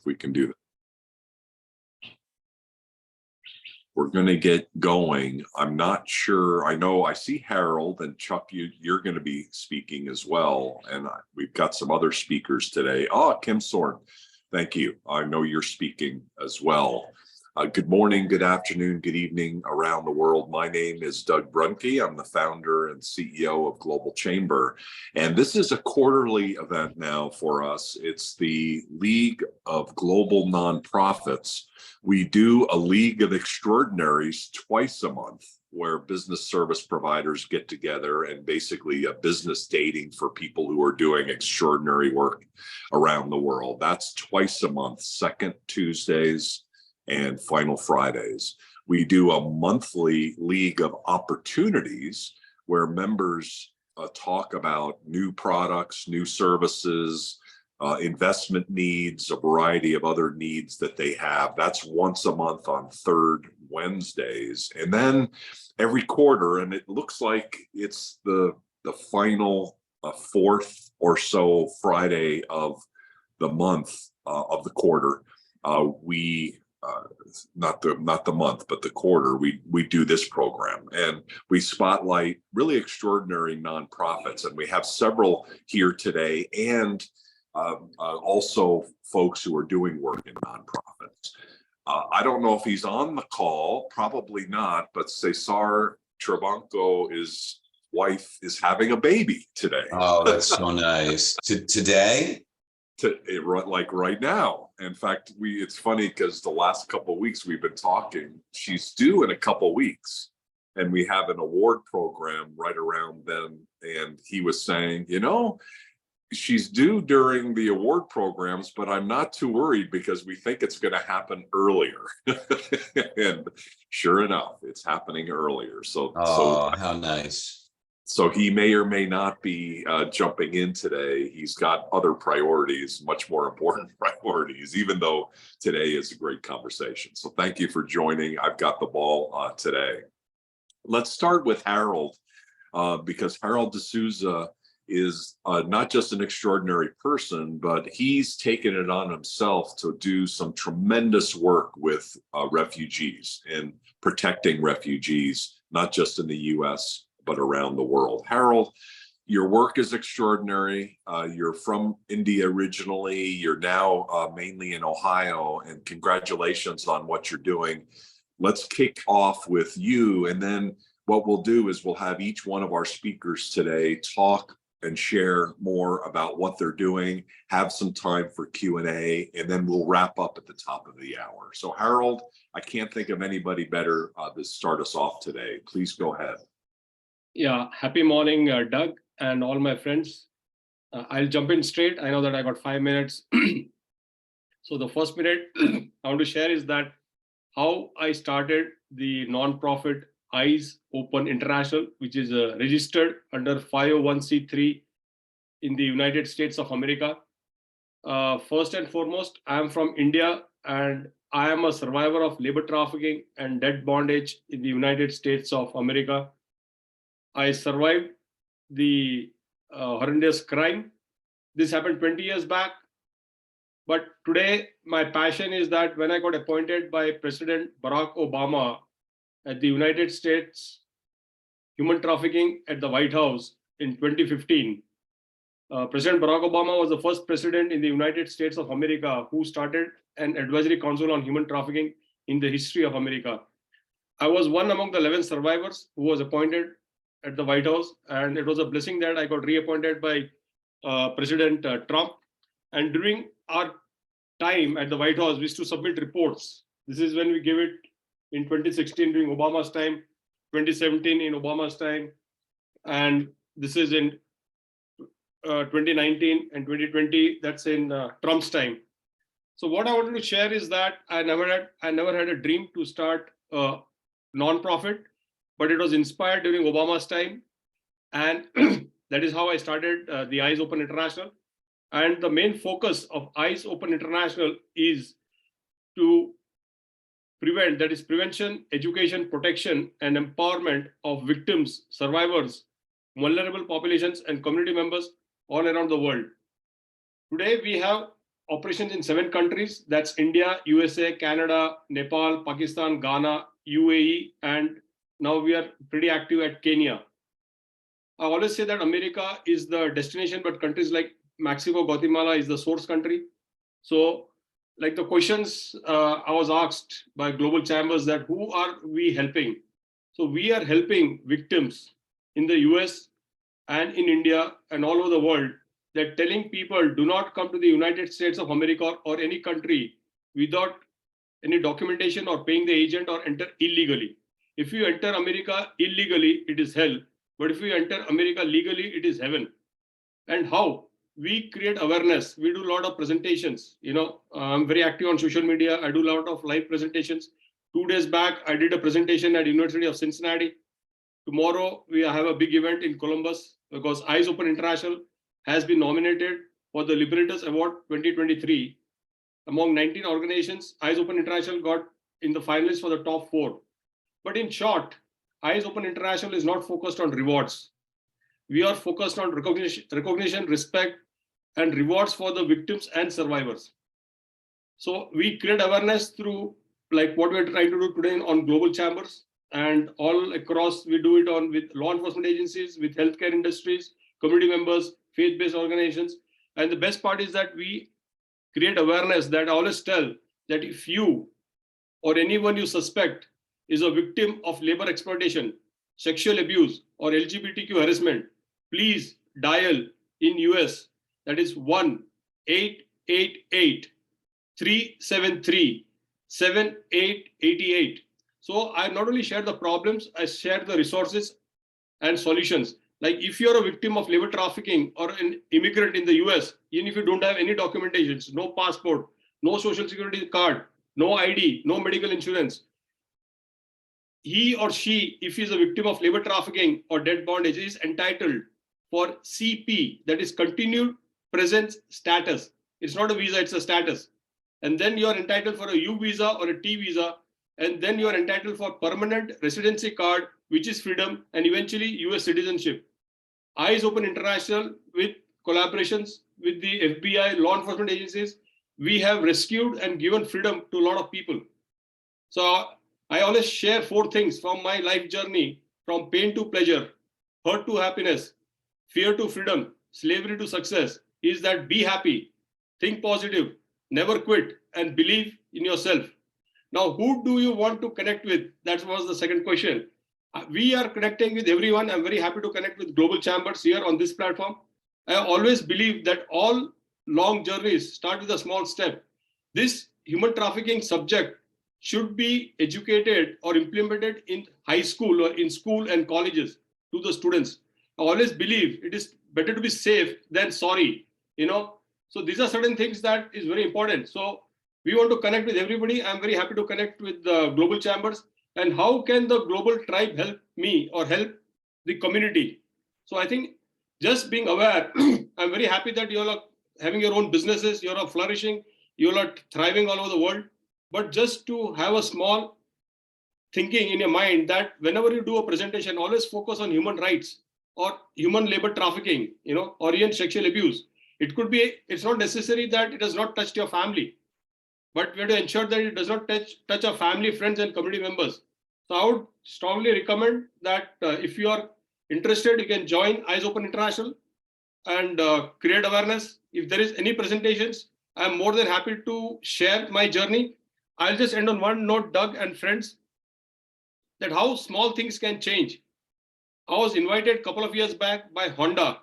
if we can do that. We're going to get going. I'm not sure. I know I see Harold and Chuck, you're going to be speaking as well. And we've got some other speakers today. Oh, Kim Sorn, thank you. I know you're speaking as well. Good morning, good afternoon, good evening around the world. My name is Doug Brunke. I'm the founder and CEO of Global Chamber. And this is a quarterly event now for us. It's the League of Global Nonprofits. We do a League of Extraordinaries twice a month, where business service providers get together and basically a business dating for people who are doing extraordinary work around the world. That's twice a month, second Tuesdays and final Fridays. We do a monthly League of Opportunities where members talk about new products, new services, investment needs, a variety of other needs that they have. That's once a month on third Wednesdays. And then every quarter, and it looks like it's the final fourth or so Friday of the month of the quarter, not the month, but the quarter, we do this program, and we spotlight really extraordinary nonprofits. And we have several here today, and also folks who are doing work in nonprofits. I don't know if he's on the call, probably not, but Cesar Trabanco's wife is having a baby today. Oh, that's so nice. Today? Like right now. In fact, it's funny because the last couple of weeks we've been talking. She's due in a couple of weeks, and we have an award program right around then. And he was saying, she's due during the award programs, but I'm not too worried because we think it's going to happen earlier. And sure enough, it's happening earlier. So how nice. So he may or may not be jumping in today. He's got other priorities, much more important priorities, even though today is a great conversation. So thank you for joining. I've got the ball today. Let's start with Harold, because Harold D'Souza is not just an extraordinary person, but he's taken it on himself to do some tremendous work with refugees and protecting refugees, not just in the US, but around the world. Harold, your work is extraordinary. You're from India originally. You're now mainly in Ohio, and congratulations on what you're doing. Let's kick off with you, and then what we'll do is we'll have each one of our speakers today talk and share more about what they're doing, have some time for Q&A, and then we'll wrap up at the top of the hour. So Harold, I can't think of anybody better to start us off today. Please go ahead. Yeah, happy morning, Doug, and all my friends. I'll jump in straight. I know that I got 5 minutes. So the first minute I want to share is that how I started the nonprofit Eyes Open International, which is registered under 501c3 in the United States of America. First and foremost, I am from India, and I am a survivor of labor trafficking and debt bondage in the United States of America. I survived the horrendous crime. This happened 20 years back. But today, my passion is that when I got appointed by President Barack Obama at the United States Human Trafficking at the White House in 2015, President Barack Obama was the first president in the United States of America who started an advisory council on human trafficking in the history of America. I was one among the 11 survivors who was appointed at the White House, and it was a blessing that I got reappointed by President Trump. And during our time at the White House, we used to submit reports. This is when we gave it in 2016 during Obama's time, 2017 in Obama's time, and this is in 2019 and 2020. That's in Trump's time. So what I wanted to share is that I never had a dream to start a nonprofit, but it was inspired during Obama's time. And that is how I started the Eyes Open International. And the main focus of Eyes Open International is to prevent, that is prevention, education, protection, and empowerment of victims, survivors, vulnerable populations, and community members all around the world. Today, we have operations in 7 countries. That's India, USA, Canada, Nepal, Pakistan, Ghana, UAE, and now we are pretty active at Kenya. I always say that America is the destination, but countries like Mexico, Guatemala is the source country. So like the questions I was asked by Global Chambers, that who are we helping? So we are helping victims in the US and in India and all over the world, that telling people do not come to the United States of America or any country without any documentation or paying the agent or enter illegally. If you enter America illegally, it is hell. But if you enter America legally, it is heaven. And how? We create awareness. We do a lot of presentations. I'm very active on social media. I do a lot of live presentations. 2 days back, I did a presentation at University of Cincinnati. Tomorrow, we have a big event in Columbus because Eyes Open International has been nominated for the Liberators Award 2023. Among 19 organizations, Eyes Open International got in the finalists for the top 4. But in short, Eyes Open International is not focused on rewards. We are focused on recognition, respect, and rewards for the victims and survivors. So we create awareness through like what we're trying to do today on Global Chambers, and all across we do it on with law enforcement agencies, with healthcare industries, community members, faith-based organizations. And the best part is that we create awareness that I always tell that if you or anyone you suspect is a victim of labor exploitation, sexual abuse, or LGBTQ harassment, please dial in US, that is 1-888-373-7888. So I not only share the problems, I share the resources and solutions. Like if you're a victim of labor trafficking or an immigrant in the US, even if you don't have any documentations, no passport, no social security card, no ID, no medical insurance, he or she, if he's a victim of labor trafficking or debt bondage, is entitled for CP, that is continued presence status. It's not a visa, it's a status. And then you are entitled for a U visa or a T visa, and then you are entitled for permanent residency card, which is freedom, and eventually US citizenship. Eyes Open International, with collaborations with the FBI, law enforcement agencies, we have rescued and given freedom to a lot of people. So I always share 4 things from my life journey: from pain to pleasure, hurt to happiness, fear to freedom, slavery to success. Is that be happy, think positive, never quit, and believe in yourself. Now, who do you want to connect with? That was the second question. We are connecting with everyone. I'm very happy to connect with Global Chambers here on this platform. I always believe that all long journeys start with a small step. This human trafficking subject should be educated or implemented in high school or in school and colleges to the students. I always believe it is better to be safe than sorry, So these are certain things that is very important. So we want to connect with everybody. I'm very happy to connect with the Global Chambers. And how can the global tribe help me or help the community? So I think just being aware, I'm very happy that you all are having your own businesses, you all are flourishing, you all are thriving all over the world. But just to have a small thinking in your mind that whenever you do a presentation, always focus on human rights or human labor trafficking, or even sexual abuse. It could be, it's not necessary that it has not touched your family, but we have to ensure that it does not touch our family, friends, and community members. So I would strongly recommend that if you are interested, you can join Eyes Open International and create awareness. If there is any presentations, I'm more than happy to share my journey. I'll just end on one note, Doug and friends, that how small things can change. I was invited a couple of years back by Honda.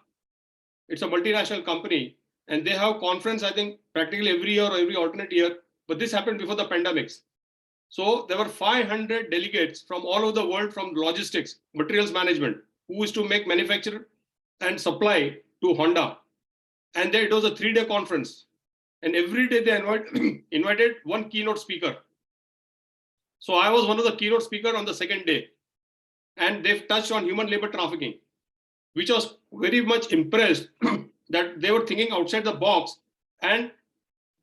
It's a multinational company, and they have conference, I think, practically every year or every alternate year. But this happened before the pandemics. So there were 500 delegates from all over the world, from logistics, materials management, who used to make, manufacture, and supply to Honda. And there it was a 3-day conference. And every day they invited one keynote speaker. So I was one of the keynote speakers on the second day. And they've touched on human labor trafficking, which was very much impressed that they were thinking outside the box. And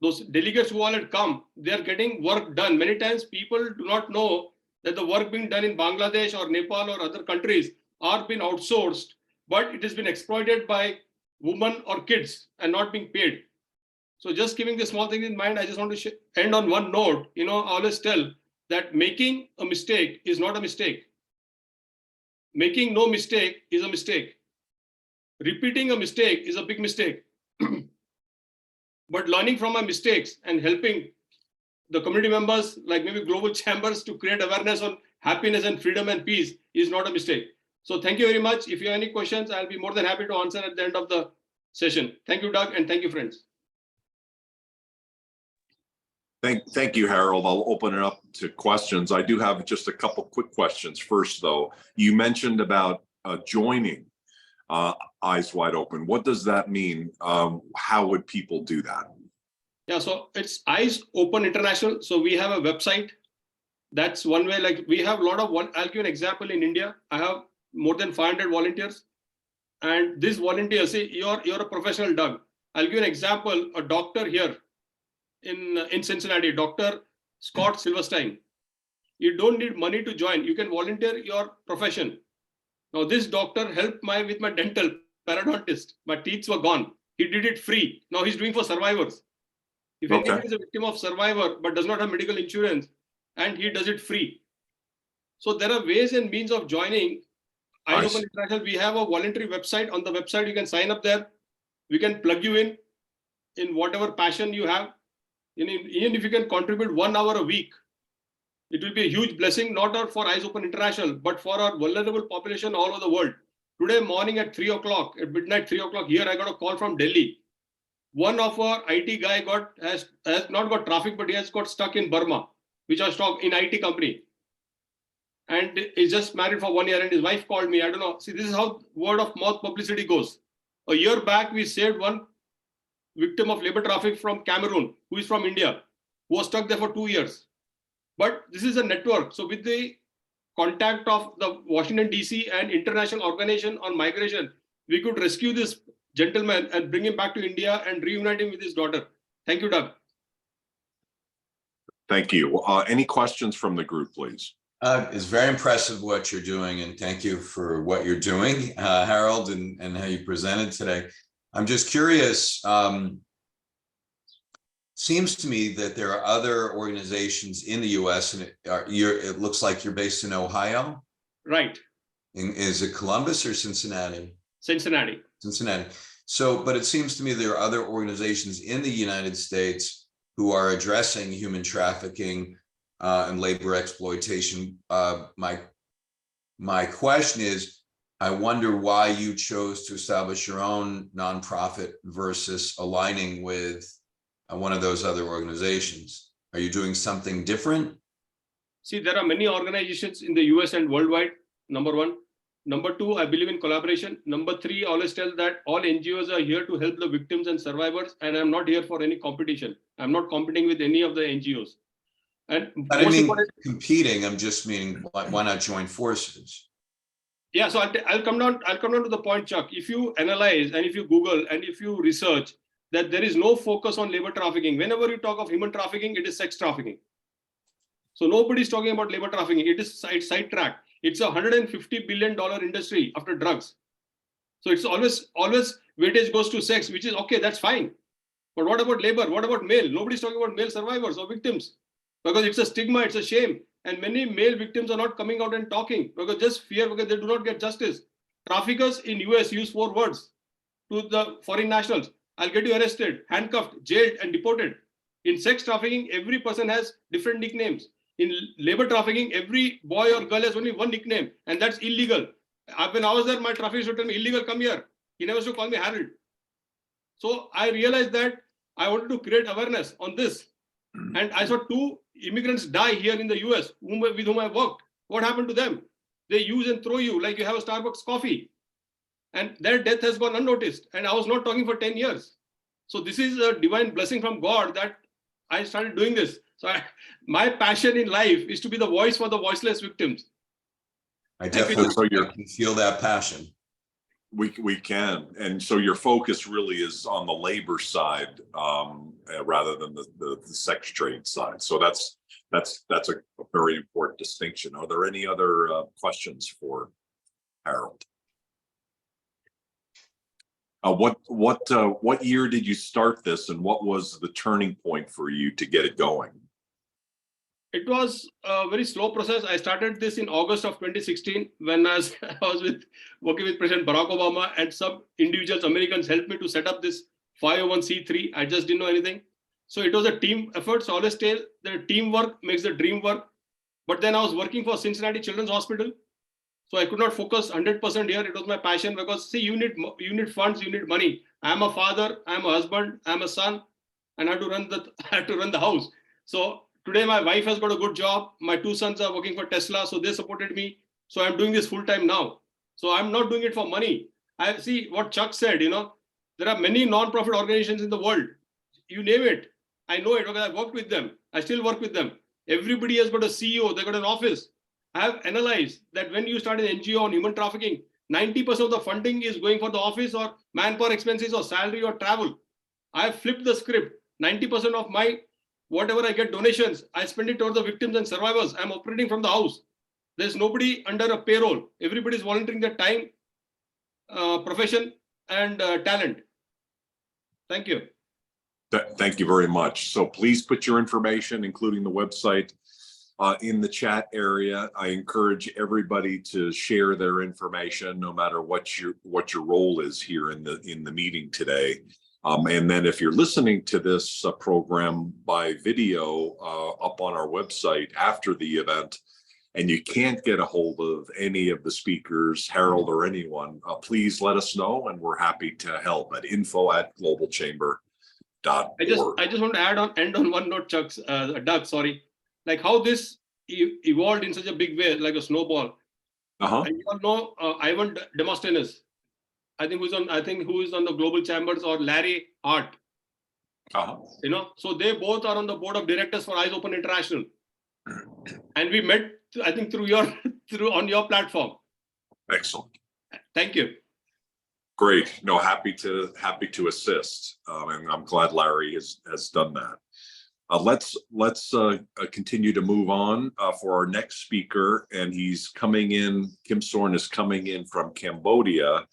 those delegates who all had come, they are getting work done. Many times people do not know that the work being done in Bangladesh or Nepal or other countries are being outsourced, but it has been exploited by women or kids and not being paid. So just keeping this small thing in mind, I just want to end on one note. I always tell that making a mistake is not a mistake. Making no mistake is a mistake. Repeating a mistake is a big mistake. But learning from my mistakes and helping the community members, like maybe global chambers, to create awareness on happiness and freedom and peace is not a mistake. So thank you very much. If you have any questions, I'll be more than happy to answer at the end of the session. Thank you, Doug, and thank you, friends. Thank you, Harold. I'll open it up to questions. I do have just a couple quick questions. First, though, you mentioned about joining Eyes Wide Open. What does that mean? How would people do that? Yeah, so it's Eyes Open International. So we have a website. That's one way. Like we have a lot of I'll give an example. In India, I have more than 500 volunteers, and these volunteers, say you're a professional, Doug. I'll give you an example. A doctor here in Cincinnati, Dr. Scott Silverstein. You don't need money to join. You can volunteer your profession. Now, this doctor helped with my dental periodontist. My teeth were gone. He did it free. Now he's doing for survivors. If anybody is a victim of survivor but does not have medical insurance, and he does it free. So there are ways and means of joining Eyes Open International. We have a voluntary website. On the website, you can sign up there. We can plug you in whatever passion you have. Even if you can contribute 1 hour a week, it will be a huge blessing, not for Eyes Open International, but for our vulnerable population all over the world. Today morning at 3 o'clock, at midnight, 3 o'clock here, I got a call from Delhi. One of our IT guy has not got traffic, but he has got stuck in Burma, which was stuck in IT company. And he's just married for 1 year, and his wife called me. I don't know. See, this is how word of mouth publicity goes. A year back, we saved one victim of labor traffic from Cameroon, who is from India, who was stuck there for 2 years. But this is a network. So with the contact of the Washington, D.C. and International Organization on Migration, we could rescue this gentleman and bring him back to India and reunite him with his daughter. Thank you, Doug. Thank you. Any questions from the group, please? It's very impressive what you're doing, and thank you for what you're doing, Harold, and how you presented today. I'm just curious, seems to me that there are other organizations in the US, and it looks like you're based in Ohio. Right. Is it Columbus or Cincinnati? Cincinnati. Cincinnati. So, but it seems to me there are other organizations in the United States who are addressing human trafficking and labor exploitation. My question is, I wonder why you chose to establish your own nonprofit versus aligning with one of those other organizations. Are you doing something different? See, there are many organizations in the US and worldwide, number one. Number two, I believe in collaboration. Number three, I always tell that all NGOs are here to help the victims and survivors, and I'm not here for any competition. I'm not competing with any of the NGOs. And I don't mean competing, I'm just meaning why not join forces? Yeah, so I'll come down to the point, Chuck. If you analyze and if you Google and if you research that there is no focus on labor trafficking. Whenever you talk of human trafficking, it is sex trafficking. So nobody's talking about labor trafficking. It's sidetracked. It's a $150 billion industry after drugs. So it's always weightage goes to sex, which is okay, that's fine. But what about labor? What about male? Nobody's talking about male survivors or victims because it's a stigma, it's a shame. And many male victims are not coming out and talking because just fear, because they do not get justice. Traffickers in US use 4 words to the foreign nationals. I'll get you arrested, handcuffed, jailed, and deported. In sex trafficking, every person has different nicknames. In labor trafficking, every boy or girl has only one nickname, and that's illegal. When I was there, my trafficker would tell me, illegal, come here. He never used to call me Harold. So I realized that I wanted to create awareness on this. And I saw 2 immigrants die here in the US with whom I worked. What happened to them? They use and throw you like you have a Starbucks coffee. And their death has gone unnoticed. And I was not talking for 10 years. So this is a divine blessing from God that I started doing this. So my passion in life is to be the voice for the voiceless victims. I definitely can feel that passion. We can. And so your focus really is on the labor side rather than the sex trade side. So that's a very important distinction. Are there any other questions for Harold? What year did you start this, and what was the turning point for you to get it going? It was a very slow process. I started this in August of 2016 when I was working with President Barack Obama, and some individuals, Americans, helped me to set up this 501c3. I just didn't know anything. So it was a team effort. So I always tell that teamwork makes the dream work. But then I was working for Cincinnati Children's Hospital. So I could not focus 100% here. It was my passion because, see, you need funds, you need money. I'm a father, I'm a husband, I'm a son, and I have to run the house. So today my wife has got a good job. My two sons are working for Tesla, so they supported me. So I'm doing this full time now. So I'm not doing it for money. I see what Chuck said, there are many non-profit organizations in the world. You name it. I know it because I worked with them. I still work with them. Everybody has got a CEO, they've got an office. I have analyzed that when you start an NGO on human trafficking, 90% of the funding is going for the office or manpower expenses or salary or travel. I have flipped the script. 90% of my whatever I get donations, I spend it towards the victims and survivors. I'm operating from the house. There's nobody under a payroll. Everybody is volunteering their time, profession, and talent. Thank you. Thank you very much. So please put your information, including the website, in the chat area. I encourage everybody to share their information, no matter what your role is here in the meeting today. And then if you're listening to this program by video up on our website after the event, and you can't get a hold of any of the speakers, Harold or anyone, please let us know, and we're happy to help at info@globalchamber.org. I just want to end on one note, Doug, sorry. Like how this evolved in such a big way, like a snowball. And you all know Ivan Demosthenes, I think who is on the Global Chambers, or Larry Hart. So they both are on the board of directors for Eyes Open International. And we met, I think, on your platform. Excellent. Thank you. Great. No, happy to assist. And I'm glad Larry has done that. Let's continue to move on for our next speaker, and he's coming in. Kim Sorn is coming in from Cambodia.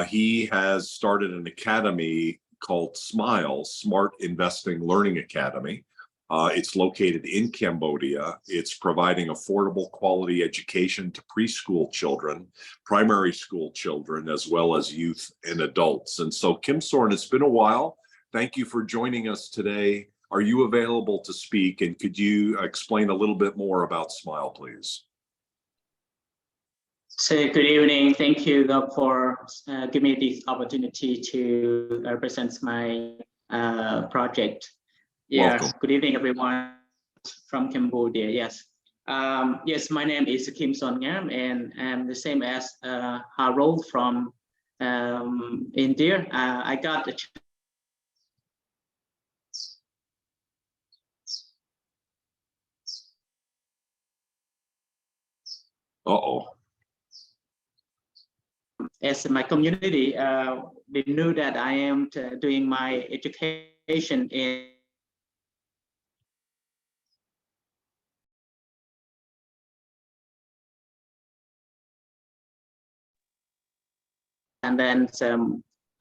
He has started an academy called SMILE, Smart Investing Learning Academy. It's located in Cambodia. It's providing affordable quality education to preschool children, primary school children, as well as youth and adults. And so, Kim Sorn, it's been a while. Thank you for joining us today. Are you available to speak? And could you explain a little bit more about SMILE, please? So good evening. Thank you for giving me this opportunity to represent my project. Yeah. Welcome. Good evening, everyone from Cambodia. Yes. Yes, my name is Kim Son Ngam, and I'm the same as Harold from India. I got the as my community, they knew that I am doing my education in and then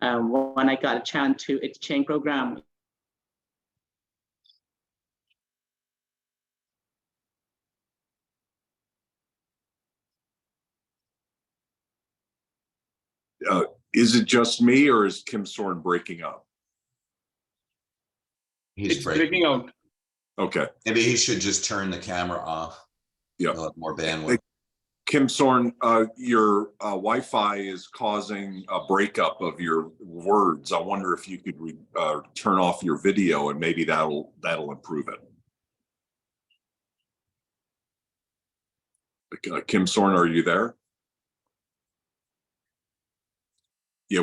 when I got a chance to exchange program. Is it just me, or is Kim Sorn breaking up? He's breaking out. Okay. Maybe he should just turn the camera off. Yeah. He'll have more bandwidth. Kim Sorn, your Wi-Fi is causing a breakup of your words. I wonder if you could turn off your video, and maybe that'll improve it. Kim Sorn, are you there? Yeah,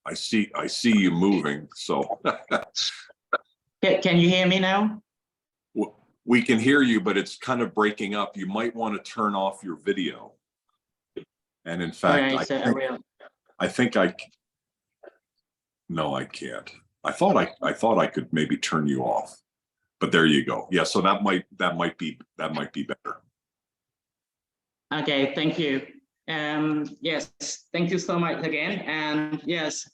I see you moving. So can you hear me now? We can hear you, but it's kind of breaking up. You might want to turn off your video. And in fact, I can't. I thought I could maybe turn you off, but there you go. Yeah, so that might be better. Okay, thank you. Yes, thank you so much again. And yes,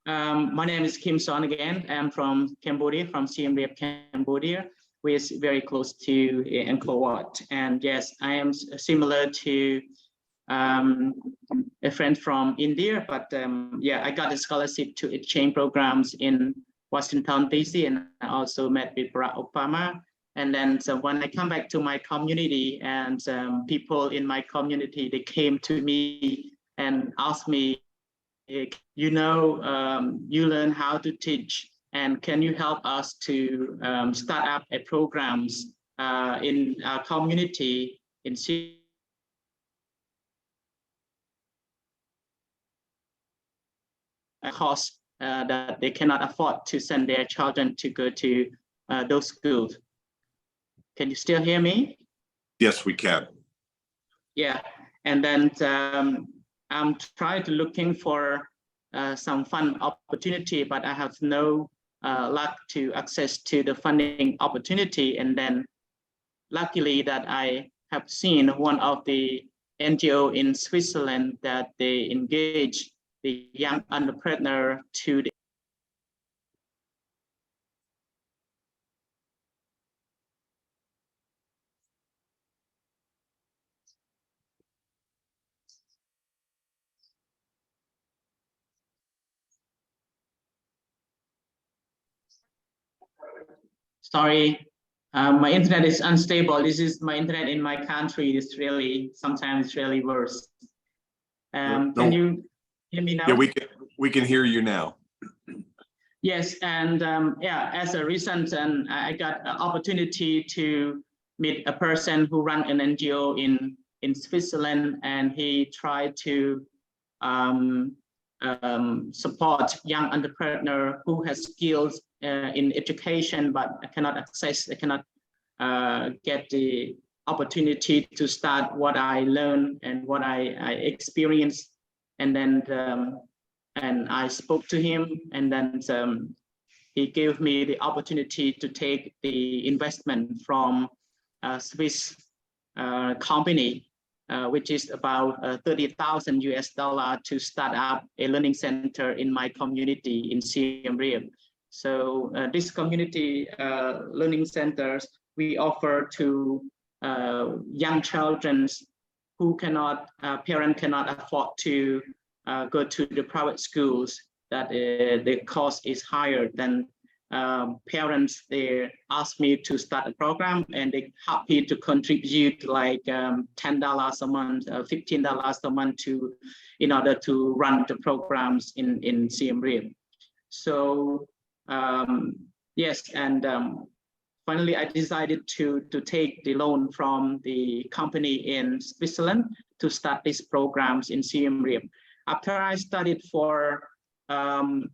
my name is Kim Son again. I'm from Cambodia, from Siem Reap, Cambodia, which is very close to Angkor Wat. And yes, I am similar to a friend from India, but yeah, I got a scholarship to exchange programs in Washington, D.C., and I also met with Barack Obama. And then so when I come back to my community, and people in my community, they came to me and asked me, you know, you learn how to teach, and can you help us to start up a programs in our community in a cost that they cannot afford to send their children to go to those schools. Can you still hear me? Yes, we can. Yeah, and then I'm trying to looking for some fund opportunity, but I have no luck to access to the funding opportunity. And then luckily that I have seen one of the NGO in Switzerland that they engage the young entrepreneur to the Sorry, my internet is unstable. This is my internet in my country. It's really, sometimes really worse. Can you hear me now? Yeah, we can hear you now. Yes, and yeah, as a recent, I got an opportunity to meet a person who ran an NGO in Switzerland, and he tried to support young entrepreneur who has skills in education but cannot access, they cannot get the opportunity to start what I learned and what I experienced. And then and I spoke to him, and then he gave me the opportunity to take the investment from a Swiss company, which is about 30,000 US dollar to start up a learning center in my community in Siem Reap. So this community learning centers, we offer to young children who cannot, parents cannot afford to go to the private schools, that the cost is higher than parents. They asked me to start a program, and they happy to contribute like $10 a month, $15 a month to, in order to run the programs in Siem Reap. So yes, and finally I decided to take the loan from the company in Switzerland to start these programs in Siem Reap. After I studied for 1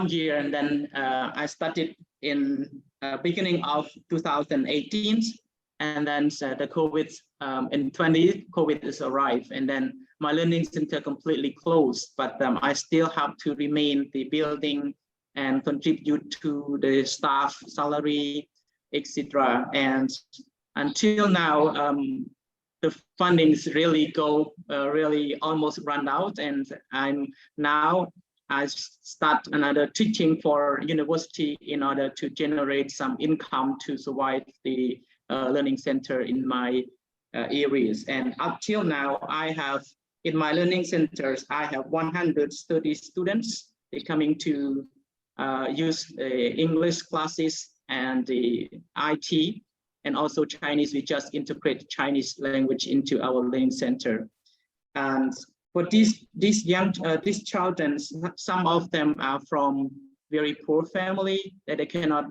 year, and then I started in beginning of 2018, and then the COVID in 2020, COVID has arrived, and then my learning center completely closed. But I still have to remain the building and contribute to the staff salary, etc. And until now, the fundings really really almost run out, and I start another teaching for university in order to generate some income to survive the learning center in my areas. And up till now, I have in my learning centers, I have 130 students. They're coming to use English classes and the IT, and also Chinese. We just integrate Chinese language into our learning center. And for these children, some of them are from very poor family that they cannot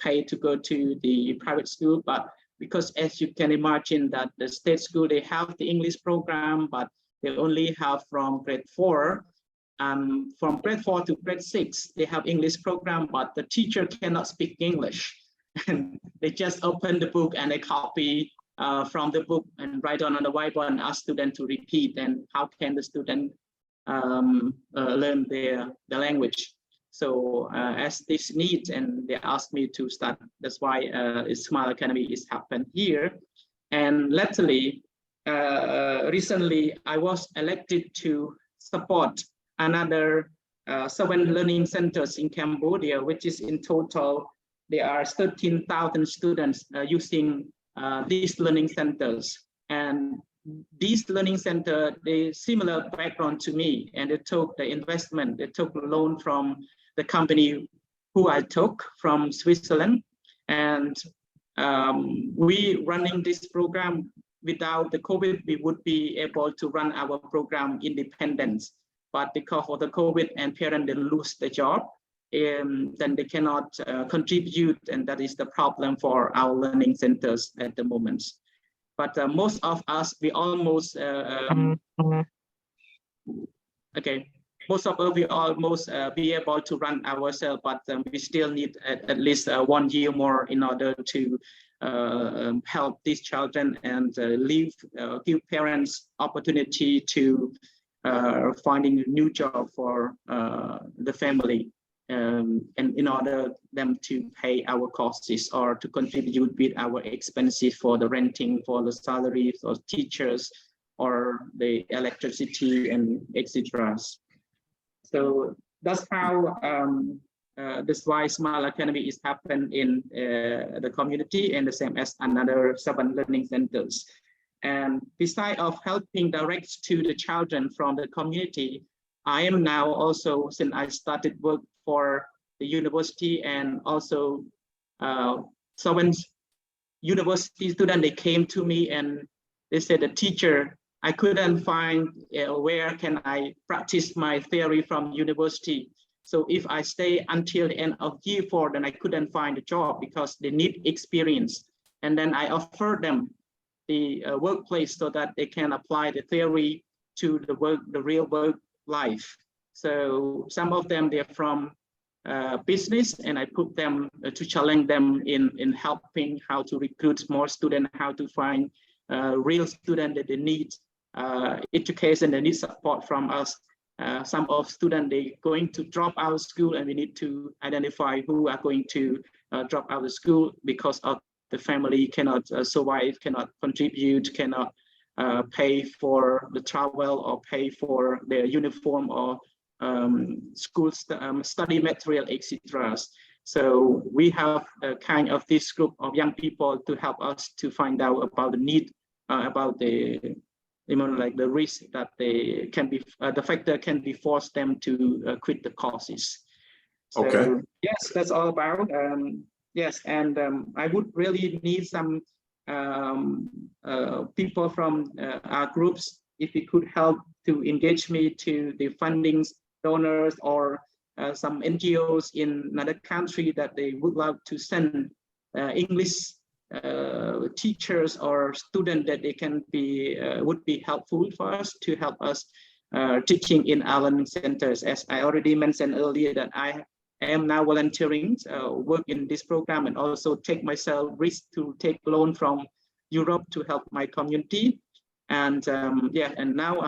pay to go to the private school. But because, as you can imagine, that the state school, they have the English program, but they only have from grade 4. From grade 4 to grade 6, they have English program, but the teacher cannot speak English. And they just open the book and they copy from the book and write on the whiteboard and ask students to repeat. And how can the student learn the language? So as this needs, and they asked me to start. That's why Smile Academy is happened here. And latterly, recently I was elected to support another 7 learning centers in Cambodia, which is in total, there are 13,000 students using these learning centers. And these learning centers, they similar background to me, and they took the investment, they took a loan from the company who I took from Switzerland. And we running this program. Without the COVID, we would be able to run our program independent. But because of the COVID and parents, they lose the job, then they cannot contribute, and that is the problem for our learning centers at the moment. But most of us, we almost most of us we almost be able to run ourselves, but we still need at least 1 year more in order to help these children and give parents opportunity to finding a new job for the family, and in order them to pay our costs or to contribute with our expenses for the renting, for the salaries of teachers, or the electricity and etc. So that's how this why Smile Academy is happening in the community, and the same as another 7 learning centers. And besides of helping direct to the children from the community, I am now also, since I started work for the university, and also 7 university students, they came to me and they said, the teacher, I couldn't find where can I practice my theory from university. So if I stay until the end of year 4, then I couldn't find a job because they need experience. And then I offered them the workplace so that they can apply the theory to the real work life. So some of them, they're from business, and I put them to challenge them in helping how to recruit more students, how to find real students that they need education, they need support from us. Some of students, they going to drop out of school, and we need to identify who are going to drop out of school because of the family cannot survive, cannot contribute, cannot pay for the travel or pay for their uniform or school study material, etc. So we have a kind of this group of young people to help us to find out about the need, about the like the risk that they can be, the factor can be forced them to quit the courses. So, Okay. yes, that's all about. Yes, and I would really need some people from our groups, if you could help to engage me to the fundings, donors, or some NGOs in another country that they would like to send English teachers or students that they can be would be helpful for us to help us teaching in our learning centers. As I already mentioned earlier, that I am now volunteering work in this program, and also take myself risk to take loan from Europe to help my community. And yeah, and now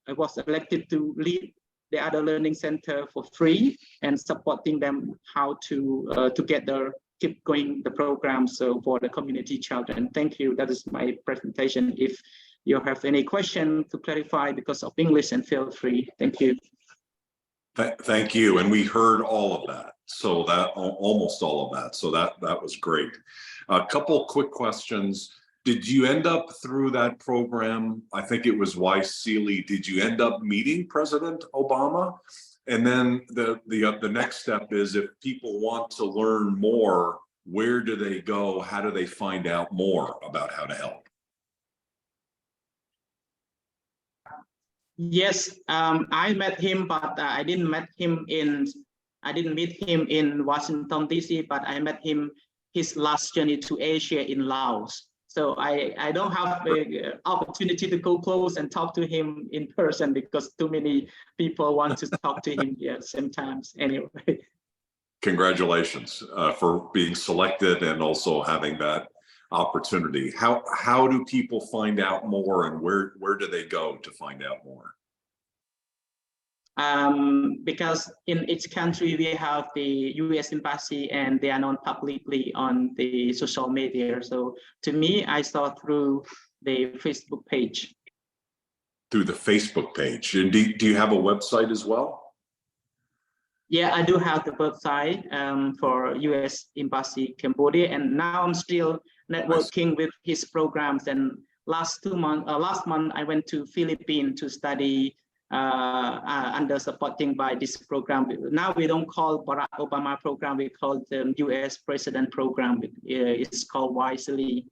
I was elected to lead the other learning center for free and supporting them how to together keep going the program, so for the community children. Thank you. That is my presentation. If you have any question to clarify because of English, and feel free. Thank you. Thank you. And we heard all of that. So that almost all of that. So that was great. A couple quick questions. Did you end up through that program? I think it was Weiss Seeley. Did you end up meeting President Obama? And then the next step is, if people want to learn more, where do they go? How do they find out more about how to help? Yes, I met him, but I didn't meet him in Washington DC. But I met him his last journey to Asia in Laos. So I don't have the opportunity to go close and talk to him in person because too many people want to talk to him at the same time. Anyway. Congratulations for being selected and also having that opportunity. How do people find out more, and where do they go to find out more? Because in each country we have the US Embassy, and they are known publicly on the social media. So to me, I saw through the Facebook page. Through the Facebook page. And do you have a website as well? Yeah, I do have the website for U.S. Embassy Cambodia, and now I'm still networking with his programs. And last month I went to Philippines to study under supporting by this program. Now we don't call Barack Obama program, we call the U.S. President program. It's called Wisely.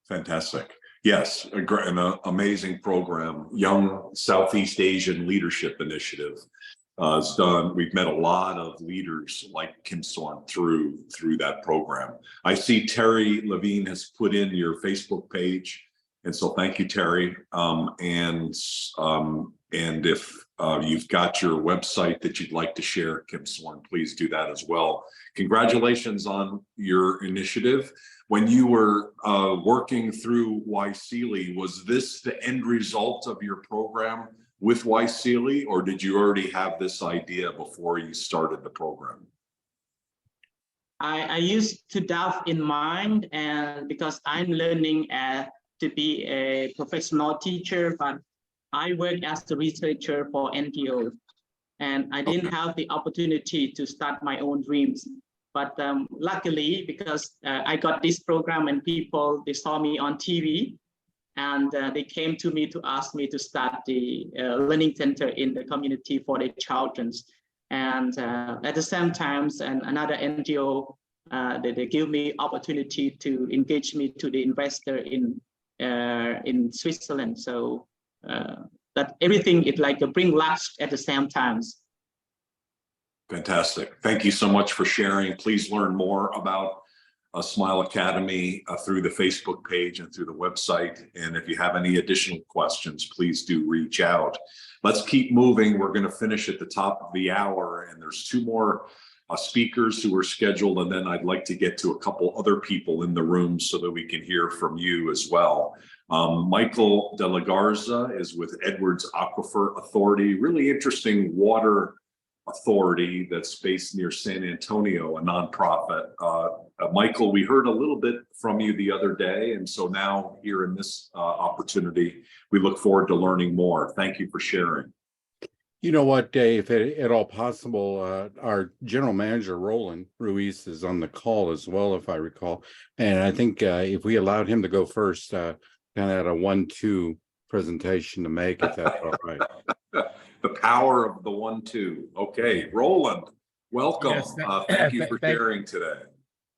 Fantastic. Yes, an amazing program. Young Southeast Asian Leadership Initiative is done. We've met a lot of leaders like Kim Sorn through that program. I see Terry Levine has put in your Facebook page, and so thank you, Terry. And if you've got your website that you'd like to share, Kim Sorn, please do that as well. Congratulations on your initiative. When you were working through Wisely, was this the end result of your program with Wisely, or did you already have this idea before you started the program? I used to have in mind, and because I'm learning to be a professional teacher, but I work as a researcher for NGOs, and I didn't have the opportunity to start my own dreams. But luckily, because I got this program and people, they saw me on TV, and they came to me to ask me to start the learning center in the community for the children. And at the same time, and another NGO, they give me opportunity to engage me to the investor in Switzerland. So that everything is like a bring luck at the same times. Fantastic. Thank you so much for sharing. Please learn more about Smile Academy through the Facebook page and through the website. And if you have any additional questions, please do reach out. Let's keep moving. We're going to finish at the top of the hour, and there's two more speakers who are scheduled. And then I'd like to get to a couple other people in the room so that we can hear from you as well. Michael De La Garza is with Edwards Aquifer Authority, really interesting water authority that's based near San Antonio, a nonprofit. Michael, we heard a little bit from you the other day, and so now here in this opportunity, we look forward to learning more. Thank you for sharing. You know what, if at all possible, our general manager, Roland Ruiz, is on the call as well, if I recall. And I think if we allowed him to go first, kind of had a 1-2 presentation to make, if that's all right. The power of the 1-2. Okay, Roland, welcome. Yes, thank you for sharing today.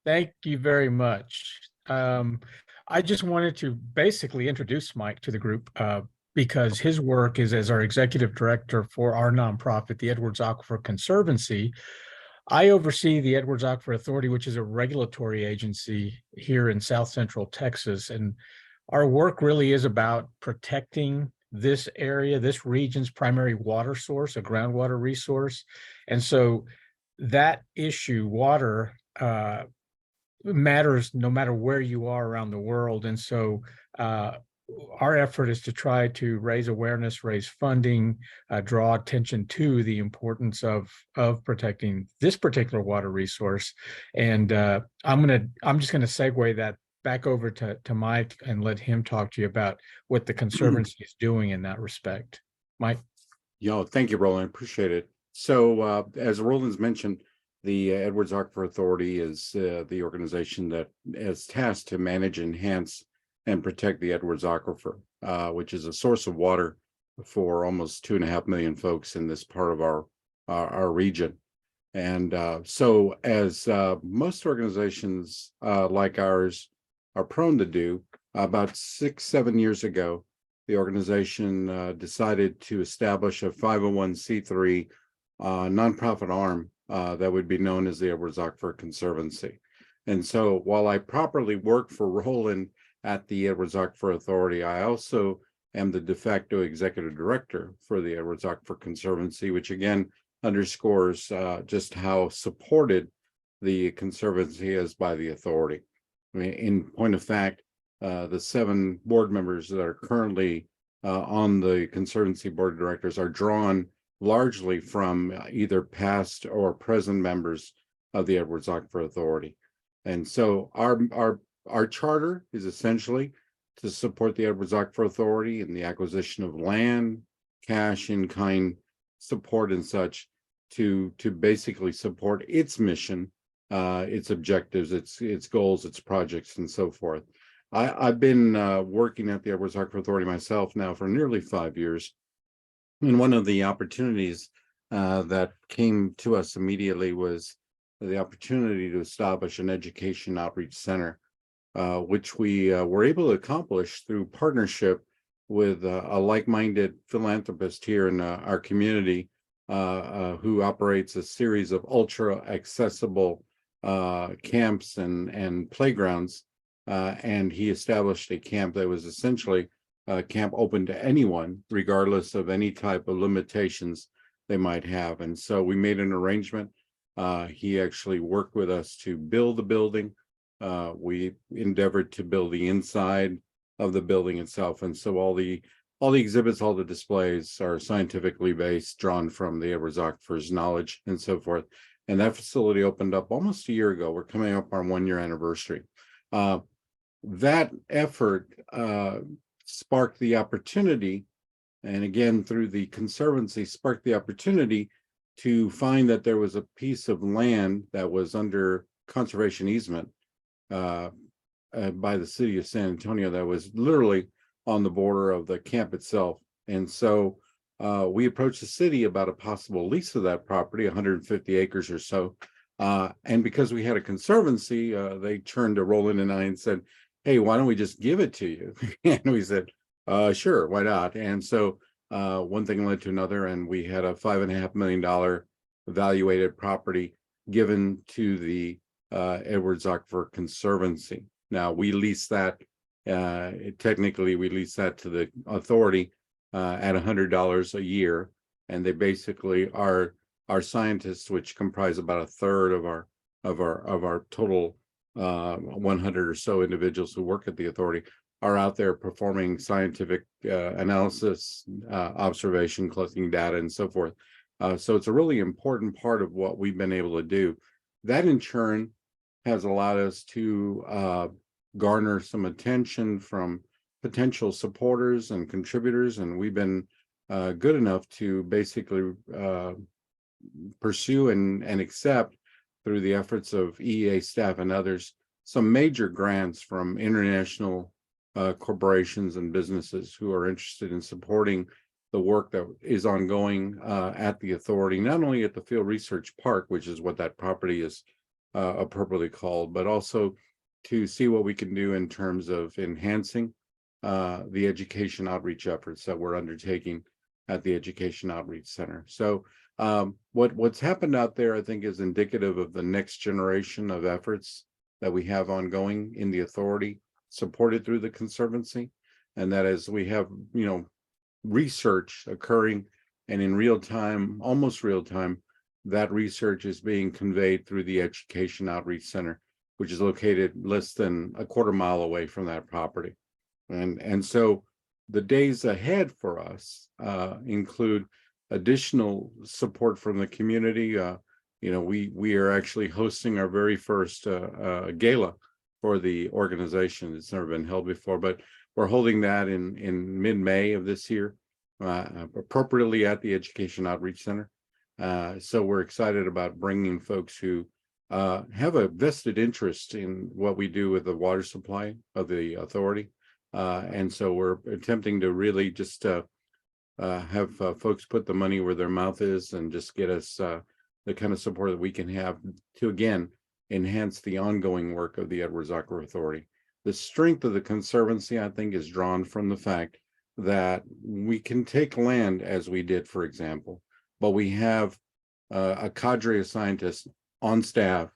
Thank you very much. I just wanted to basically introduce Mike to the group because his work is as our executive director for our nonprofit, the Edwards Aquifer Conservancy. I oversee the Edwards Aquifer Authority, which is a regulatory agency here in South Central Texas. And our work really is about protecting this area, this region's primary water source, a groundwater resource. And so that issue, water, matters no matter where you are around the world. And so our effort is to try to raise awareness, raise funding, draw attention to the importance of protecting this particular water resource. And I'm just gonna segue that back over to Mike and let him talk to you about what the Conservancy is doing in that respect. Mike? Thank you, Roland. Appreciate it. So as Roland's mentioned, the Edwards Aquifer Authority is the organization that is tasked to manage, enhance, and protect the Edwards Aquifer, which is a source of water for almost 2.5 million folks in this part of our region. And so as most organizations like ours are prone to do, about 6-7 years ago, the organization decided to establish a 501c3 nonprofit arm that would be known as the Edwards Aquifer Conservancy. And so while I properly work for Roland at the Edwards Aquifer Authority, I also am the de facto executive director for the Edwards Aquifer Conservancy, which again underscores just how supported the Conservancy is by the authority. I mean, in point of fact, the 7 board members that are currently on the Conservancy Board of Directors are drawn largely from either past or present members of the Edwards Aquifer Authority. And so our charter is essentially to support the Edwards Aquifer Authority in the acquisition of land, cash in kind support and such to basically support its mission, its objectives, its goals, its projects, and so forth. I've been working at the Edwards Aquifer Authority myself now for nearly 5 years. And one of the opportunities that came to us immediately was the opportunity to establish an education outreach center, which we were able to accomplish through partnership with a like-minded philanthropist here in our community who operates a series of ultra accessible camps and playgrounds. And he established a camp that was essentially a camp open to anyone, regardless of any type of limitations they might have. And so we made an arrangement. He actually worked with us to build the building. We endeavored to build the inside of the building itself. And so all the exhibits, all the displays are scientifically based, drawn from the Edwards Aquifer's knowledge and so forth. And that facility opened up almost a year ago. We're coming up on 1 year anniversary. That effort sparked the opportunity, and again, through the Conservancy, sparked the opportunity to find that there was a piece of land that was under conservation easement by the city of San Antonio that was literally on the border of the camp itself. And so we approached the city about a possible lease of that property, 150 acres or so. And because we had a conservancy, they turned to Roland and I and said, hey, why don't we just give it to you? And we said, sure, why not? And so one thing led to another, and we had a $5.5 million evaluated property given to the Edwards Aquifer Conservancy. Now we lease that, technically we lease that to the authority at $100 a year. And they basically are our scientists, which comprise about a third of our total 100 or so individuals who work at the authority, are out there performing scientific analysis, observation, collecting data, and so forth. So it's a really important part of what we've been able to do. That in turn has allowed us to garner some attention from potential supporters and contributors, and we've been good enough to basically pursue and accept, through the efforts of EEA staff and others, some major grants from international corporations and businesses who are interested in supporting the work that is ongoing at the authority, not only at the Field Research Park, which is what that property is appropriately called, but also to see what we can do in terms of enhancing the education outreach efforts that we're undertaking at the Education Outreach Center. So what's happened out there, I think, is indicative of the next generation of efforts that we have ongoing in the authority, supported through the Conservancy. And that as we have, research occurring, and in real time, almost real time, that research is being conveyed through the Education Outreach Center, which is located less than a quarter mile away from that property. And so the days ahead for us include additional support from the community. We are actually hosting our very first gala for the organization. It's never been held before, but we're holding that in mid-May of this year, appropriately at the Education Outreach Center. So we're excited about bringing folks who have a vested interest in what we do with the water supply of the authority. And so we're attempting to really just have folks put the money where their mouth is and just get us the kind of support that we can have to, again, enhance the ongoing work of the Edwards Aquifer Authority. The strength of the Conservancy, I think, is drawn from the fact that we can take land as we did, for example, but we have a cadre of scientists on staff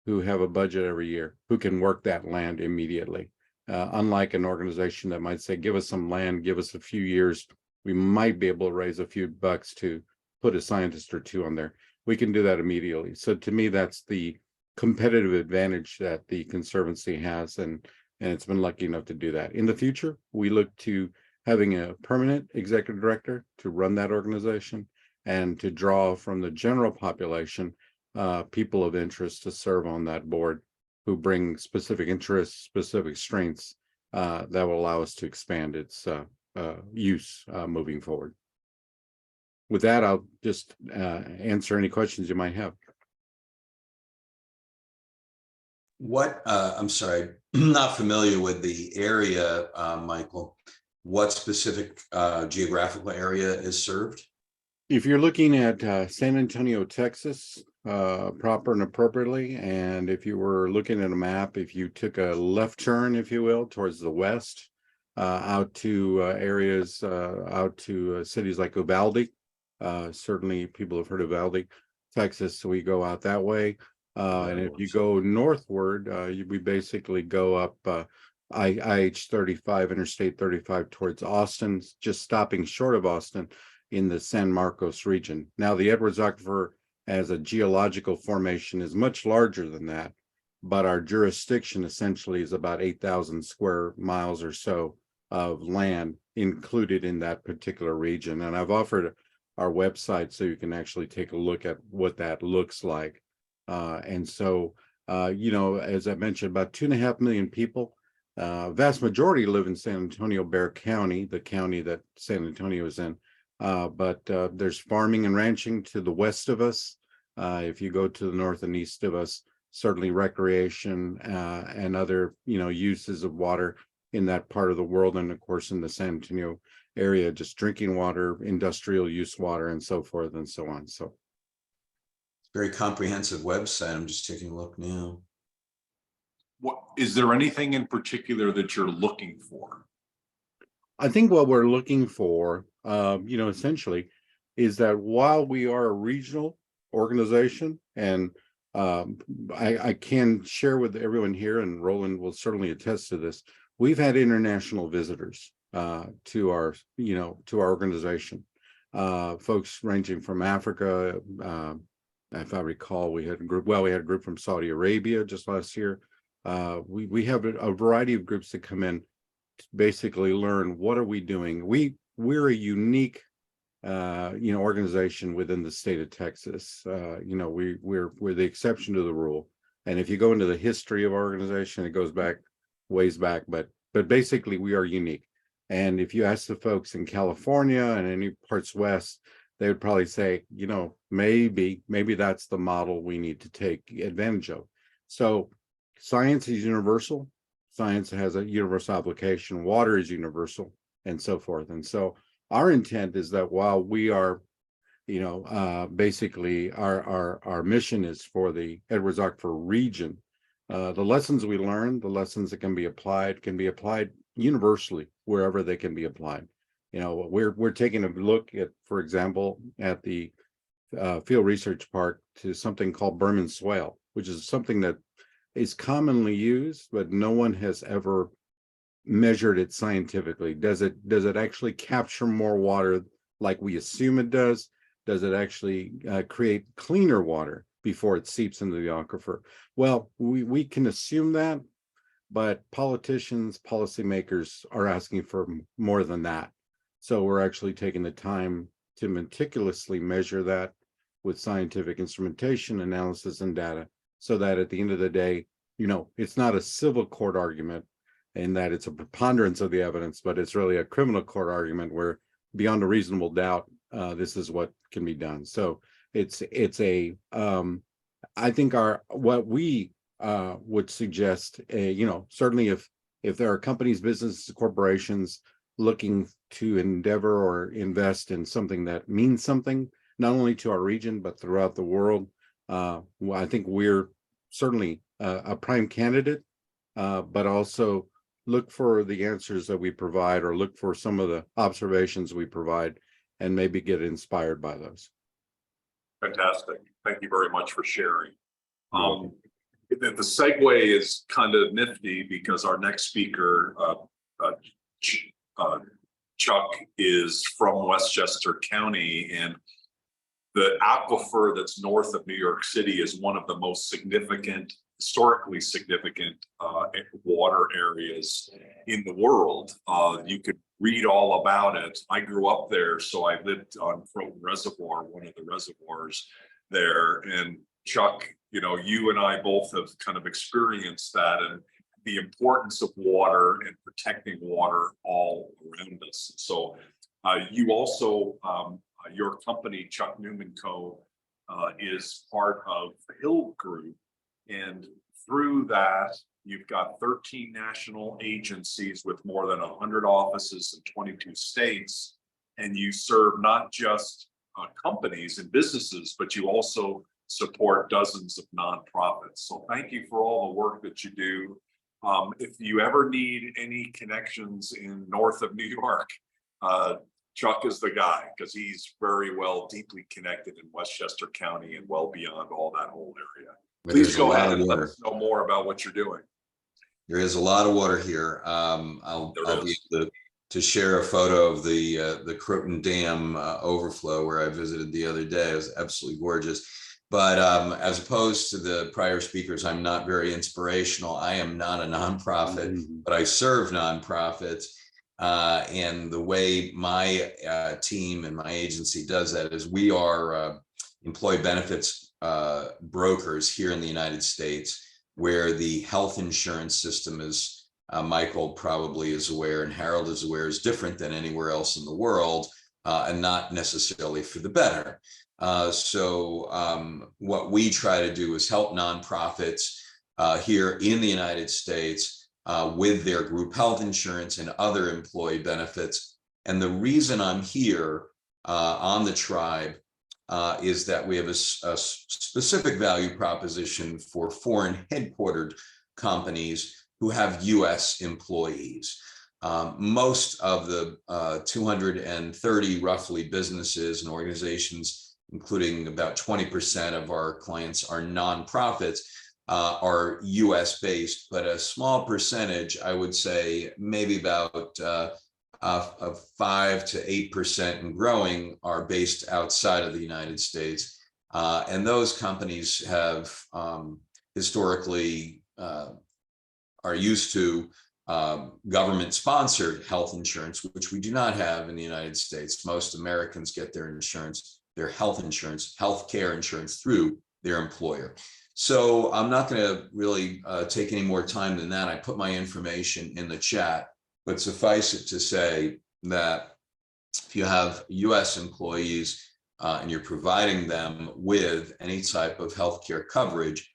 who have a budget every year, who can work that land immediately. Unlike an organization that might say, give us some land, give us a few years, we might be able to raise a few bucks to put a scientist or two on there. We can do that immediately. So to me, that's the competitive advantage that the Conservancy has, and it's been lucky enough to do that. In the future, we look to having a permanent executive director to run that organization and to draw from the general population people of interest to serve on that board who bring specific interests, specific strengths, that will allow us to expand its use moving forward. With that, I'll just answer any questions you might have. I'm sorry, I'm not familiar with the area, Michael. What specific geographical area is served? If you're looking at San Antonio, Texas, proper and appropriately, and if you were looking at a map, if you took a left turn, if you will, towards the west, out to areas, out to cities like Uvalde, certainly people have heard of Uvalde, Texas, so we go out that way. And if you go northward, we basically go up IH-35, Interstate 35 towards Austin, just stopping short of Austin in the San Marcos region. Now, the Edwards Aquifer as a geological formation is much larger than that, but our jurisdiction essentially is about 8,000 square miles or so of land included in that particular region. And I've offered our website so you can actually take a look at what that looks like. And so, you know, as I mentioned, about 2.5 million people, vast majority live in San Antonio, Bexar County, the county that San Antonio is in. But there's farming and ranching to the west of us. If you go to the north and east of us, certainly recreation and other, you know, uses of water in that part of the world. And of course, in the San Antonio area, just drinking water, industrial use water, and so forth and so on. So very comprehensive website. I'm just taking a look now. What is there anything in particular that you're looking for? I think what we're looking for, you know, essentially is that while we are a regional organization, and I can share with everyone here, and Roland will certainly attest to this, we've had international visitors to our, you know, to our organization, folks ranging from Africa. If I recall, we had a group, well, we had a group from Saudi Arabia just last year. We have a variety of groups that come in to basically learn what are we doing. We're a unique you know, organization within the state of Texas. You know, we're the exception to the rule. And if you go into the history of our organization, it goes back ways back, but basically we are unique. And if you ask the folks in California and any parts west, they would probably say, you know, maybe that's the model we need to take advantage of. So science is universal. Science has a universal application. Water is universal, and so forth. And so our intent is that while we are, you know, basically our mission is for the Edwards Aquifer region, the lessons we learn, the lessons that can be applied universally wherever they can be applied. You know, we're taking a look at, for example, at the Field Research Park to something called Berman swale, which is something that is commonly used, but no one has ever measured it scientifically. Does it actually capture more water like we assume it does? Does it actually create cleaner water before it seeps into the aquifer? Well, we can assume that, but politicians, policymakers are asking for more than that. So we're actually taking the time to meticulously measure that with scientific instrumentation, analysis, and data, so that at the end of the day, you know, it's not a civil court argument in that it's a preponderance of the evidence, but it's really a criminal court argument where beyond a reasonable doubt, this is what can be done. So it's a, I think what we would suggest, you know, certainly if there are companies, businesses, corporations looking to endeavor or invest in something that means something, not only to our region, but throughout the world, well, I think we're certainly a prime candidate, but also look for the answers that we provide, or look for some of the observations we provide, and maybe get inspired by those. Fantastic. Thank you very much for sharing. The segue is kind of nifty because our next speaker, Chuck, is from Westchester County, and the aquifer that's north of New York City is one of the most significant, historically significant water areas in the world. You could read all about it. I grew up there, so I lived on Croton Reservoir, one of the reservoirs there. And Chuck, you know, you and I both have kind of experienced that. And the importance of water and protecting water all around us. So you also, your company, Chuck Newman Co., is part of the Hill Group. And through that, you've got 13 national agencies with more than 100 offices in 22 states. And you serve not just companies and businesses, but you also support dozens of nonprofits. So thank you for all the work that you do. If you ever need any connections in north of New York, Chuck is the guy, because he's very well deeply connected in Westchester County and well beyond all that whole area. Please go ahead and let us know more about what you're doing. There is a lot of water here. I'll be able to share a photo of the Croton Dam overflow where I visited the other day. It was absolutely gorgeous. But as opposed to the prior speakers, I'm not very inspirational. I am not a nonprofit, but I serve nonprofits. And the way my team and my agency does that is we are employee benefits brokers here in the United States, where the health insurance system is, Michael probably is aware and Harold is aware, is different than anywhere else in the world, and not necessarily for the better. So what we try to do is help nonprofits here in the United States with their group health insurance and other employee benefits. And the reason I'm here on the tribe is that we have a specific value proposition for foreign headquartered companies who have US employees. Most of the 230 roughly businesses and organizations, including about 20% of our clients are nonprofits, are US based, but a small percentage, I would say maybe about 5 to 8% and growing, are based outside of the United States. And those companies have historically are used to government sponsored health insurance, which we do not have in the United States. Most Americans get their insurance, their health insurance, healthcare insurance through their employer. So I'm not going to really take any more time than that. I put my information in the chat, but suffice it to say that if you have US employees and you're providing them with any type of healthcare coverage,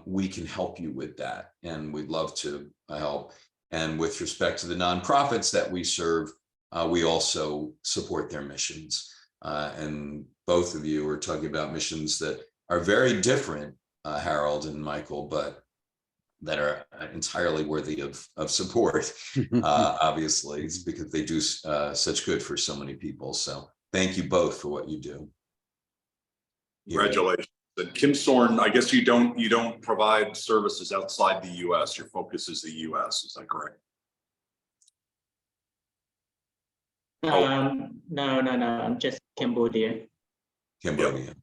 we can help you with that. And we'd love to help. And with respect to the nonprofits that we serve, we also support their missions. And both of you are talking about missions that are very different, Harold and Michael, but that are entirely worthy of support. Obviously, it's because they do such good for so many people. So thank you both for what you do. Congratulations. And Kim Sorn, I guess you don't provide services outside the US. Your focus is the US. Is that correct? No, I'm just Cambodia. Cambodia.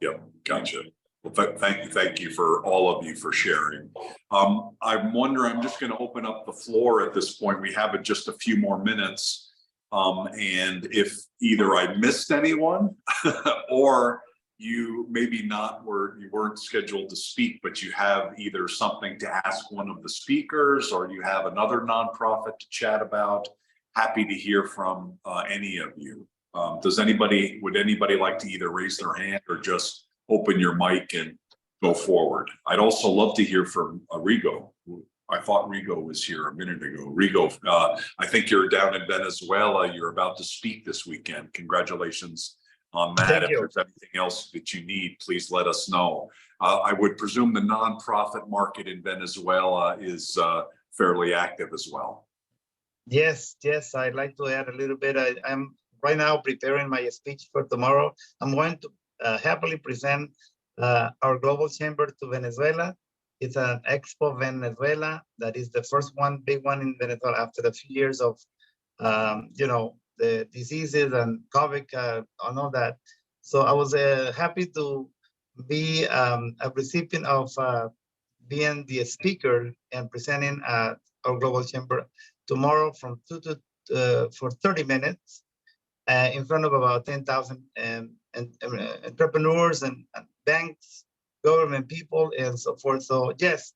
Yep, gotcha. Well, thank you for all of you for sharing. I'm wondering, I'm just going to open up the floor at this point. We have just a few more minutes. And if either I missed anyone or you maybe you weren't scheduled to speak, but you have either something to ask one of the speakers or you have another nonprofit to chat about, happy to hear from any of you. Would anybody like to either raise their hand or just open your mic and go forward? I'd also love to hear from Rigo. I thought Rigo was here a minute ago. Rigo, I think you're down in Venezuela. You're about to speak this weekend. Congratulations on that. If there's anything else that you need, please let us know. I would presume the nonprofit market in Venezuela is fairly active as well. Yes, I'd like to add a little bit. I'm right now preparing my speech for tomorrow. I'm going to happily present our global chamber to Venezuela. It's an Expo Venezuela. That is the first one, big one in Venezuela after a few years of, the diseases and COVID and all that. So I was happy to be a recipient of being the speaker and presenting at our global chamber tomorrow from 2 to for 30 minutes in front of about 10,000 entrepreneurs and banks, government people, and so forth. So yes,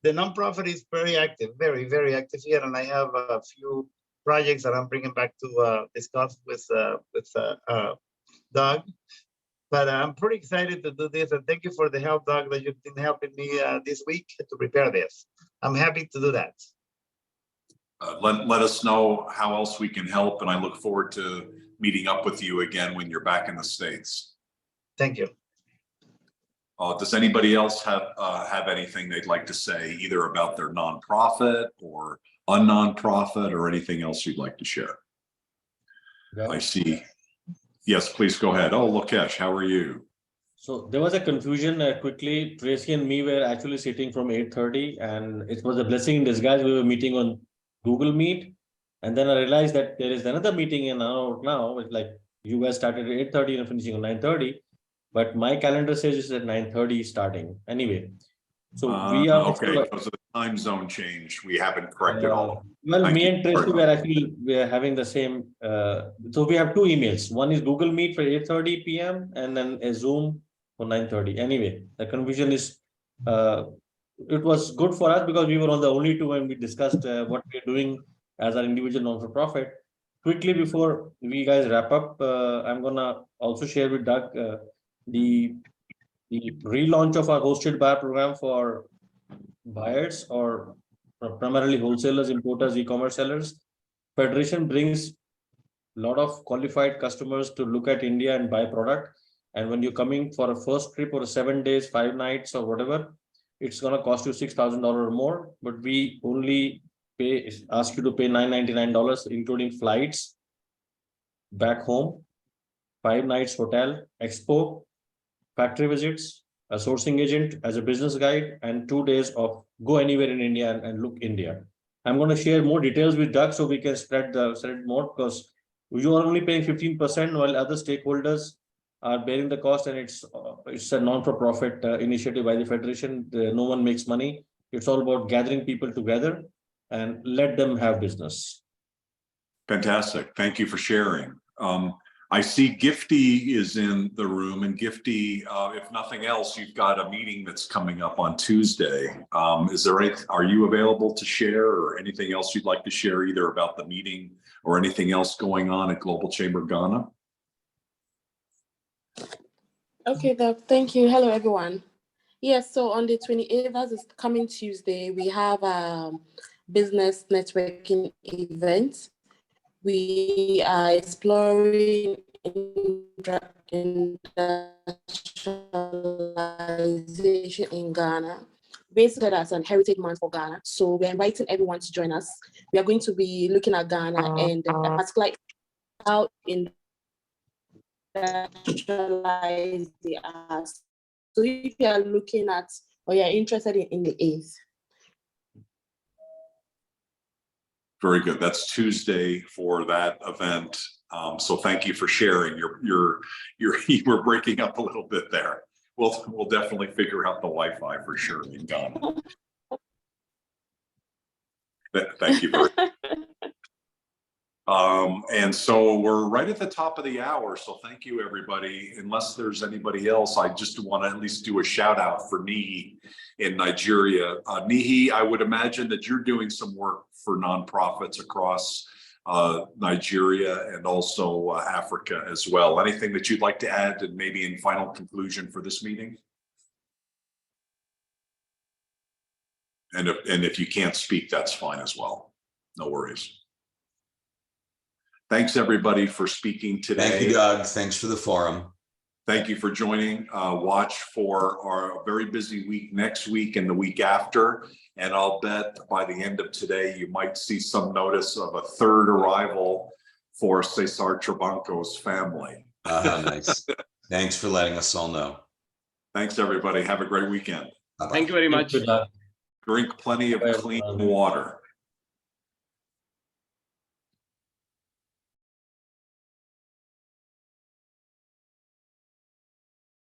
the nonprofit is very active, very active here, and I have a few projects that I'm bringing back to discuss with Doug. But I'm pretty excited to do this, and thank you for the help, Doug, that you've been helping me this week to prepare this. I'm happy to do that. Let us know how else we can help, and I look forward to meeting up with you again when you're back in the States. Thank you. Does anybody else have anything they'd like to say, either about their nonprofit or a nonprofit, or anything else you'd like to share? I see. Yes, please go ahead. Oh, Lokesh, how are you? So there was a confusion quickly. Tracy and me were actually sitting from 8:30, and it was a blessing in disguise. We were meeting on Google Meet, and then I realized that there is another meeting in now. It's like you guys started at 8:30 and finishing on 9:30, but my calendar says it's at 9:30 starting. Anyway, so we are okay, because of the time zone change, we haven't corrected all. Well, Thank me you and Tracy very we are having the same. So we have two emails. One is Google Meet for 8:30 p.m. and then a Zoom for 9:30. Anyway, the confusion is it was good for us because we were on the only two when we discussed what we're doing as an individual non-for-profit. Quickly before we guys wrap up, I'm gonna also share with Doug the relaunch of our hosted buyer program for buyers or primarily wholesalers, importers, e-commerce sellers. Federation brings a lot of qualified customers to look at India and buy product. And when you're coming for a first trip or 7 days, 5 nights or whatever, it's going to cost you $6,000 or more. But we only ask you to pay $999, including flights back home, 5 nights hotel, expo, factory visits, a sourcing agent as a business guide, and 2 days of go anywhere in India and look India. I'm going to share more details with Doug so we can spread more, because you are only paying 15% while other stakeholders are bearing the cost, and it's a non-for-profit initiative by the Federation. No one makes money. It's all about gathering people together and let them have business. Fantastic. Thank you for sharing. I see Gifty is in the room, and Gifty, if nothing else, you've got a meeting that's coming up on Tuesday. Are you available to share, or anything else you'd like to share, either about the meeting or anything else going on at Global Chamber Ghana? Okay, Doug, thank you. Hello, everyone. Yes, so on the 28th, that is coming Tuesday, we have a business networking event. We are exploring industrialization in Ghana. Basically, that's an heritage month for Ghana. So we're inviting everyone to join us. We are going to be looking at Ghana and particularly how industrialize the arts. So if you are looking at or you're interested in the 8th. Very good. That's Tuesday for that event. So thank you for sharing. You were breaking up a little bit there. We'll definitely figure out the Wi-Fi for sure in Ghana. Thank you very much. And so we're right at the top of the hour. So thank you, everybody. Unless there's anybody else, I just want to at least do a shout out for Nihi in Nigeria. Nihi, I would imagine that you're doing some work for nonprofits across Nigeria and also Africa as well. Anything that you'd like to add, and maybe in final conclusion for this meeting? And if you can't speak, that's fine as well. No worries. Thanks, everybody, for speaking today. Thank you, Doug. Thanks for the forum. Thank you for joining. Watch for our very busy week next week and the week after. And I'll bet by the end of today, you might see some notice of a third arrival for Cesar Trabanco's family. Nice. Thanks for letting us all know. Thanks, everybody. Have a great weekend. Bye-bye. Thank you very much. Drink plenty of clean water.